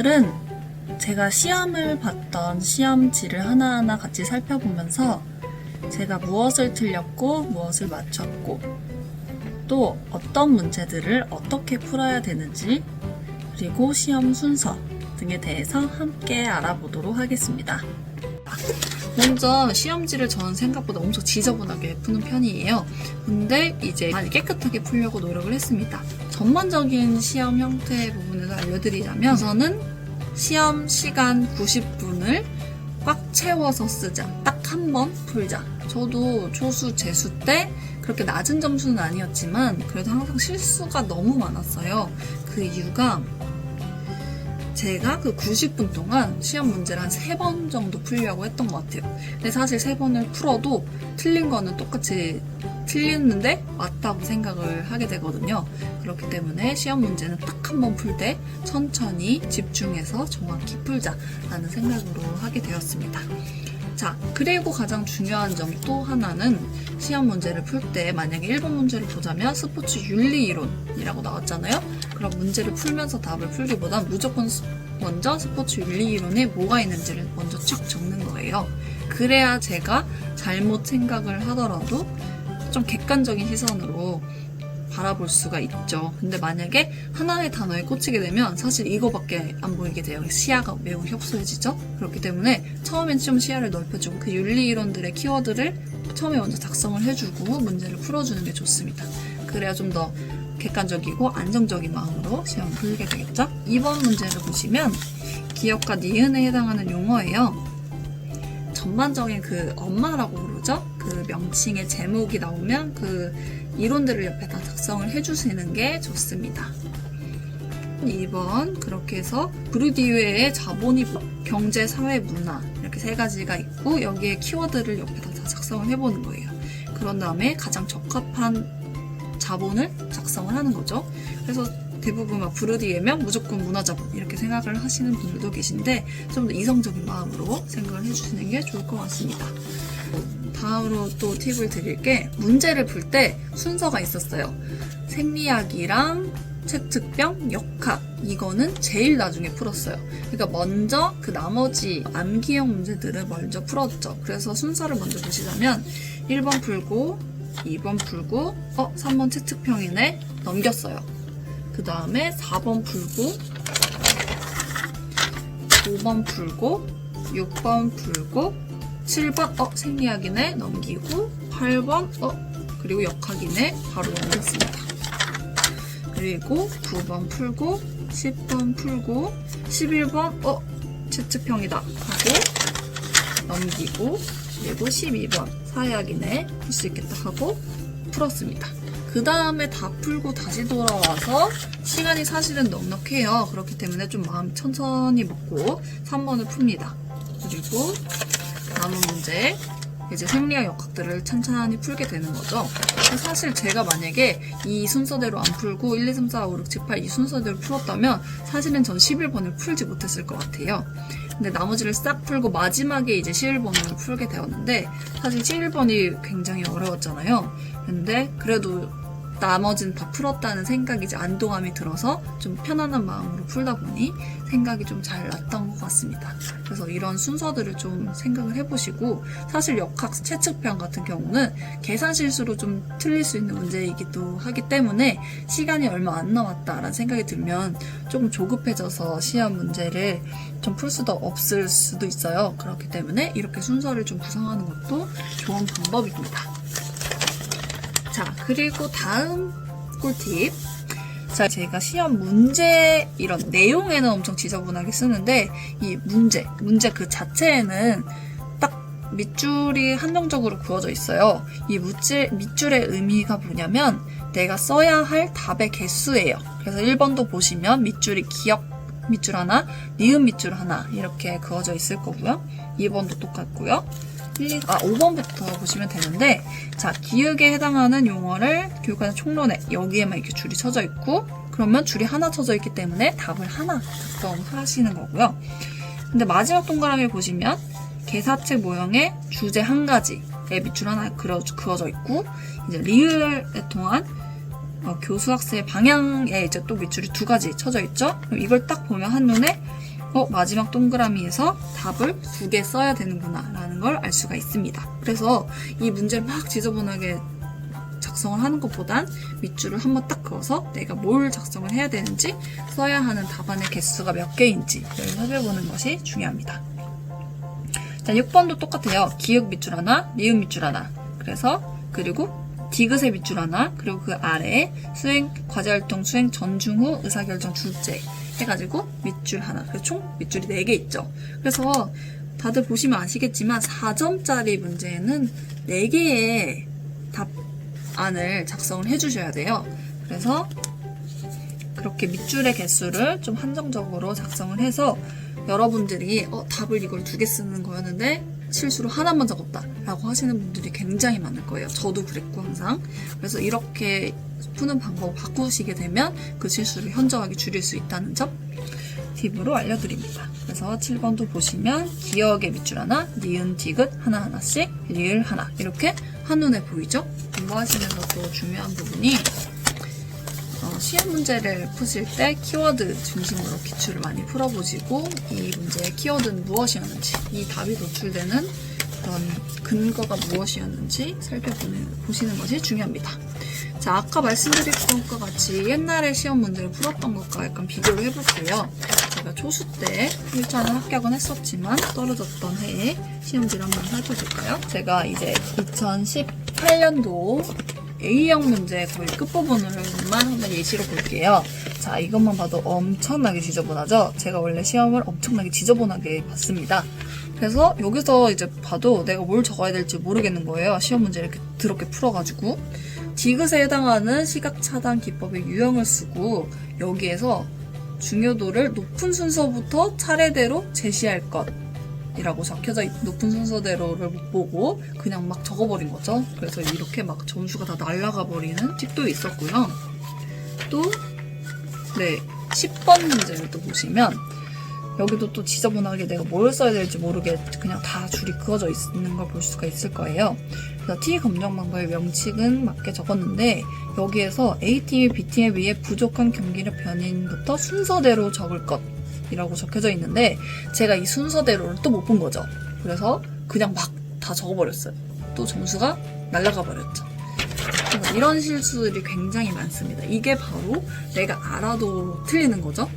오늘은 제가 시험을 봤던 시험지를 하나하나 같이 살펴보면서 제가 무엇을 틀렸고 무엇을 맞췄고 또 어떤 문제들을 어떻게 풀어야 되는지 그리고 시험 순서 등에 대해서 함께 알아보도록 하겠습니다. 먼저 시험지를 저는 생각보다 엄청 지저분하게 푸는 편이에요. 근데 이제 많이 깨끗하게 풀려고 노력을 했습니다. 전반적인 시험 형태 부분에서 알려드리자면 우선은 시험 시간 90분을 꽉 채워서 쓰자. 딱 한 번 풀자. 저도 조수, 재수 때 그렇게 낮은 점수는 아니었지만 그래도 항상 실수가 너무 많았어요. 그 이유가 제가 그 90분 동안 시험 문제를 한 3번 정도 풀려고 했던 것 같아요. 근데 사실 3번을 풀어도 틀린 거는 똑같이 틀렸는데 맞다고 생각을 하게 되거든요. 그렇기 때문에 시험 문제는 딱 한 번 풀 때 천천히 집중해서 정확히 풀자라는 생각으로 하게 되었습니다. 자, 그리고 가장 중요한 점 또 하나는 시험 문제를 풀 때 만약에 1번 문제를 보자면 스포츠 윤리 이론이라고 나왔잖아요. 그럼 문제를 풀면서 답을 풀기보단 무조건 먼저 스포츠 윤리 이론에 뭐가 있는지를 먼저 쭉 적는 거예요. 그래야 제가 잘못 생각을 하더라도 좀 객관적인 시선으로 바라볼 수가 있죠. 근데 만약에 하나의 단어에 꽂히게 되면 사실 이거밖에 안 보이게 돼요. 시야가 매우 협소해지죠. 그렇기 때문에 처음엔 좀 시야를 넓혀주고 그 윤리 이론들의 키워드를 처음에 먼저 작성을 해주고 문제를 풀어주는 게 좋습니다. 그래야 좀 더 객관적이고 안정적인 마음으로 시험을 풀게 되겠죠. 2번 문제를 보시면 기역과 니은에 해당하는 용어예요. 전반적인 그 엄마라고 부르죠. 그 명칭의 제목이 나오면 그 이론들을 옆에 다 작성을 해주시는 게 좋습니다. 2번 그렇게 해서 브루디유의 자본이법, 경제, 사회, 문화 이렇게 3가지가 있고 여기에 키워드를 옆에 다 작성을 해보는 거예요. 그런 다음에 가장 적합한 자본을 작성을 하는 거죠. 그래서 대부분 막 브루디유면 무조건 문화자본 이렇게 생각을 하시는 분들도 계신데 좀 더 이성적인 마음으로 생각을 해주시는 게 좋을 것 같습니다. 다음으로 또 팁을 드릴 게 문제를 풀 때 순서가 있었어요. 생리학이랑 최측병, 역학 이거는 제일 나중에 풀었어요. 그러니까 먼저 그 나머지 암기형 문제들을 먼저 풀었죠. 그래서 순서를 먼저 보시자면 1번 풀고 2번 풀고 3번 최측병이네 넘겼어요. 그 다음에 4번 풀고 5번 풀고 6번 풀고 7번 생리학이네 넘기고 8번 그리고 역학이네 바로 넘겼습니다. 그리고 9번 풀고 10번 풀고 11번 최측평이다 하고 넘기고 그리고 12번 사회학이네 풀 수 있겠다 하고 풀었습니다. 그 다음에 다 풀고 다시 돌아와서 시간이 사실은 넉넉해요. 그렇기 때문에 좀 마음 천천히 먹고 3번을 풉니다. 그리고 남은 문제 이제 생리학 역학들을 천천히 풀게 되는 거죠. 사실 제가 만약에 이 순서대로 안 풀고 1, 2, 3, 4, 5, 6, 7, 8 이 순서대로 풀었다면 사실은 전 11번을 풀지 못했을 것 같아요. 근데 나머지를 싹 풀고 마지막에 이제 11번을 풀게 되었는데 사실 11번이 굉장히 어려웠잖아요. 근데 그래도 나머지는 다 풀었다는 생각이 이제 안도감이 들어서 좀 편안한 마음으로 풀다 보니 생각이 좀 잘 났던 것 같습니다. 그래서 이런 순서들을 좀 생각을 해보시고 사실 역학 최측편 같은 경우는 계산 실수로 좀 틀릴 수 있는 문제이기도 하기 때문에 시간이 얼마 안 남았다라는 생각이 들면 조금 조급해져서 시험 문제를 좀 풀 수도 없을 수도 있어요. 그렇기 때문에 이렇게 순서를 좀 구성하는 것도 좋은 방법입니다. 자, 그리고 다음 꿀팁. 자, 제가 시험 문제 이런 내용에는 엄청 지저분하게 쓰는데 이 문제 그 자체에는 딱 밑줄이 한정적으로 그어져 있어요. 이 밑줄의 의미가 뭐냐면 내가 써야 할 답의 개수예요. 그래서 1번도 보시면 밑줄이 기역 밑줄 하나, 니은 밑줄 하나 이렇게 그어져 있을 거고요. 2번도 똑같고요. 5번부터 보시면 되는데 자, 기역에 해당하는 용어를 교육과정 총론에 여기에만 이렇게 줄이 쳐져 있고 그러면 줄이 하나 쳐져 있기 때문에 답을 하나 작성하시는 거고요. 근데 마지막 동그라미를 보시면 개사책 모형의 주제 한 가지에 밑줄 하나 그어져 있고 이제 리을에 통한 교수 학생의 방향에 이제 또 밑줄이 2가지 쳐져 있죠. 그럼 이걸 딱 보면 한눈에 마지막 동그라미에서 답을 2개 써야 되는구나 라는 걸 알 수가 있습니다. 그래서 이 문제를 막 지저분하게 작성을 하는 것보단 밑줄을 한번 딱 그어서 내가 뭘 작성을 해야 되는지, 써야 하는 답안의 개수가 몇 개인지를 살펴보는 것이 중요합니다. 자, 6번도 똑같아요. 기역 밑줄 하나, 리은 밑줄 하나. 그리고 디귿의 밑줄 하나, 그리고 그 아래에 과제활동 수행 전중 후 의사결정 둘째 해가지고 밑줄 하나. 그래서 총 밑줄이 4개 있죠. 그래서 다들 보시면 아시겠지만 4점짜리 문제에는 4개의 답안을 작성을 해주셔야 돼요. 그래서 그렇게 밑줄의 개수를 좀 한정적으로 작성을 해서 여러분들이 답을 이걸 2개 쓰는 거였는데 실수로 하나만 적었다 라고 하시는 분들이 굉장히 많을 거예요. 저도 그랬고 항상. 그래서 이렇게 푸는 방법을 바꾸시게 되면 그 실수를 현저하게 줄일 수 있다는 점 팁으로 알려드립니다. 그래서 7번도 보시면 기역의 밑줄 하나, 니은, 디귿 하나하나씩, 리을 하나 이렇게 한눈에 보이죠? 공부하시면서 또 중요한 부분이 시험 문제를 푸실 때 키워드 중심으로 기출을 많이 풀어보시고 이 문제의 키워드는 무엇이었는지, 이 답이 노출되는 그런 근거가 무엇이었는지 살펴보시는 것이 중요합니다. 자, 아까 말씀드렸던 것과 같이 옛날에 시험 문제를 풀었던 것과 약간 비교를 해볼게요. 제가 초수 때 1차는 합격은 했었지만 떨어졌던 해에 시험지를 한번 살펴볼까요? 제가 이제 2018년도 A형 문제 거의 끝부분으로만 한번 예시로 볼게요. 자, 이것만 봐도 엄청나게 지저분하죠? 제가 원래 시험을 엄청나게 지저분하게 봤습니다. 그래서 여기서 이제 봐도 내가 뭘 적어야 될지 모르겠는 거예요. 시험 문제를 이렇게 더럽게 풀어가지고. 디귿에 해당하는 시각차단 기법의 유형을 쓰고 여기에서 중요도를 높은 순서부터 차례대로 제시할 것 이라고 적혀져 있는 높은 순서대로를 못 보고 그냥 막 적어버린 거죠. 그래서 이렇게 막 점수가 다 날아가 버리는 팁도 있었고요. 또 10번 문제를 또 보시면 여기도 또 지저분하게 내가 뭘 써야 될지 모르게 그냥 다 줄이 그어져 있는 걸 볼 수가 있을 거예요. 그래서 T 검정 방법의 명칭은 맞게 적었는데 여기에서 A팀이 B팀에 비해 부족한 경기력 변인부터 순서대로 적을 것 이라고 적혀져 있는데 제가 이 순서대로를 또 못 본 거죠. 그래서 그냥 막 다 적어버렸어요. 또 점수가 날아가 버렸죠. 그래서 이런 실수들이 굉장히 많습니다. 이게 바로 내가 알아도 틀리는 거죠.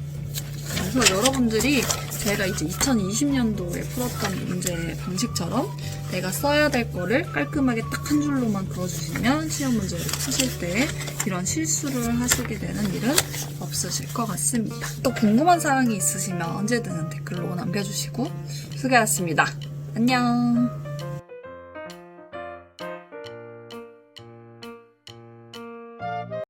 그래서 여러분들이 제가 이제 2020년도에 풀었던 문제 방식처럼 내가 써야 될 거를 깔끔하게 딱 한 줄로만 그어주시면 시험 문제를 푸실 때 이런 실수를 하시게 되는 일은 없으실 것 같습니다. 또 궁금한 사항이 있으시면 언제든 댓글로 남겨주시고 수고하셨습니다. 안녕.